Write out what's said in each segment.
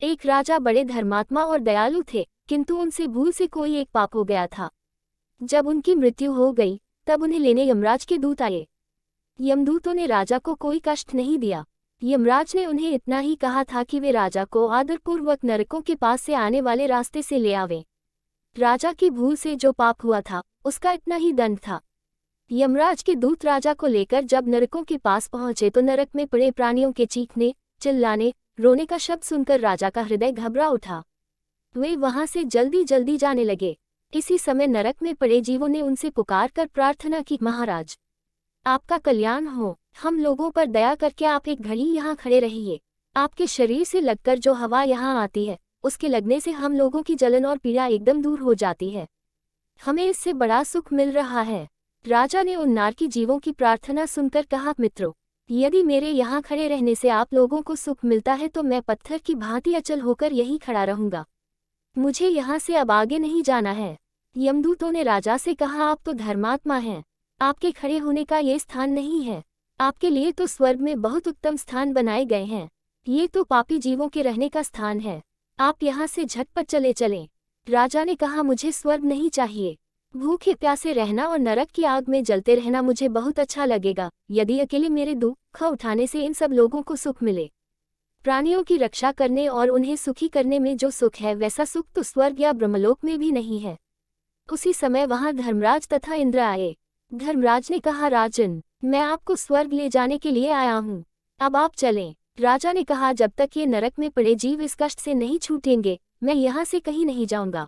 एक राजा बड़े धर्मात्मा और दयालु थे, किंतु उनसे भूल से कोई एक पाप हो गया था। जब उनकी मृत्यु हो गई, तब उन्हें लेने यमराज के दूत आए। यमदूतों ने राजा को कोई कष्ट नहीं दिया। यमराज ने उन्हें इतना ही कहा था कि वे राजा को आदरपूर्वक नरकों के पास से आने वाले रास्ते से ले आवे। राजा की भूल से जो पाप हुआ था, उसका इतना ही दंड था। यमराज के दूत राजा को लेकर जब नरकों के पास पहुंचे तो नरक में पड़े प्राणियों के चीखने, चिल्लाने, रोने का शब्द सुनकर राजा का हृदय घबरा उठा। वे वहां से जल्दी जल्दी जाने लगे। इसी समय नरक में पड़े जीवों ने उनसे पुकार कर प्रार्थना की, महाराज, आपका कल्याण हो, हम लोगों पर दया करके आप एक घड़ी यहाँ खड़े रहिए। आपके शरीर से लगकर जो हवा यहाँ आती है, उसके लगने से हम लोगों की जलन और पीड़ा एकदम दूर हो जाती है। हमें इससे बड़ा सुख मिल रहा है। राजा ने उन नारकी जीवों की प्रार्थना सुनकर कहा, मित्रों, यदि मेरे यहाँ खड़े रहने से आप लोगों को सुख मिलता है तो मैं पत्थर की भांति अचल होकर यहीं खड़ा रहूंगा। मुझे यहाँ से अब आगे नहीं जाना है। यमदूतों ने राजा से कहा, आप तो धर्मात्मा हैं, आपके खड़े होने का ये स्थान नहीं है। आपके लिए तो स्वर्ग में बहुत उत्तम स्थान बनाए गए हैं। ये तो पापी जीवों के रहने का स्थान है। आप यहाँ से झटपट चले चलें। राजा ने कहा, मुझे स्वर्ग नहीं चाहिए। भूखे प्यासे रहना और नरक की आग में जलते रहना मुझे बहुत अच्छा लगेगा, यदि अकेले मेरे दुख उठाने से इन सब लोगों को सुख मिले। प्राणियों की रक्षा करने और उन्हें सुखी करने में जो सुख है, वैसा सुख तो स्वर्ग या ब्रह्मलोक में भी नहीं है। उसी समय वहां धर्मराज तथा इंद्र आए। धर्मराज ने कहा, राजन, मैं आपको स्वर्ग ले जाने के लिए आया हूँ, अब आप चलें। राजा ने कहा, जब तक ये नरक में पड़े जीव इस कष्ट से नहीं छूटेंगे, मैं यहाँ से कहीं नहीं जाऊंगा।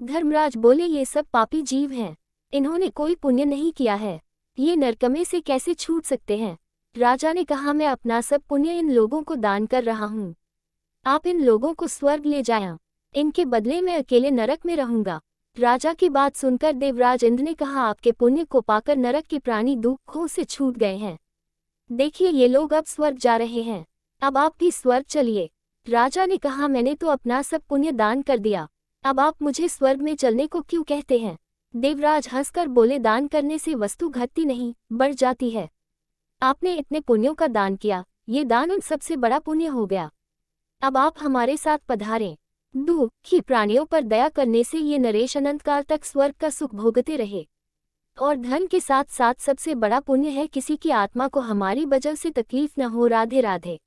धर्मराज बोले, ये सब पापी जीव हैं, इन्होंने कोई पुण्य नहीं किया है, ये नरकमे से कैसे छूट सकते हैं। राजा ने कहा, मैं अपना सब पुण्य इन लोगों को दान कर रहा हूँ, आप इन लोगों को स्वर्ग ले जाएं, इनके बदले मैं अकेले नरक में रहूंगा। राजा की बात सुनकर देवराज इंद्र ने कहा, आपके पुण्य को पाकर नरक के प्राणी दुखों से छूट गए हैं। देखिए, ये लोग अब स्वर्ग जा रहे हैं, अब आप भी स्वर्ग चलिए। राजा ने कहा, मैंने तो अपना सब पुण्य दान कर दिया, अब आप मुझे स्वर्ग में चलने को क्यों कहते हैं। देवराज हंसकर बोले, दान करने से वस्तु घटती नहीं, बढ़ जाती है। आपने इतने पुण्यों का दान किया, ये दान उन सबसे बड़ा पुण्य हो गया। अब आप हमारे साथ पधारें। दुखी प्राणियों पर दया करने से ये नरेश अनंत काल तक स्वर्ग का सुख भोगते रहे। और धन के साथ साथ सबसे बड़ा पुण्य है किसी की आत्मा को हमारी वजह से तकलीफ न हो। राधे राधे।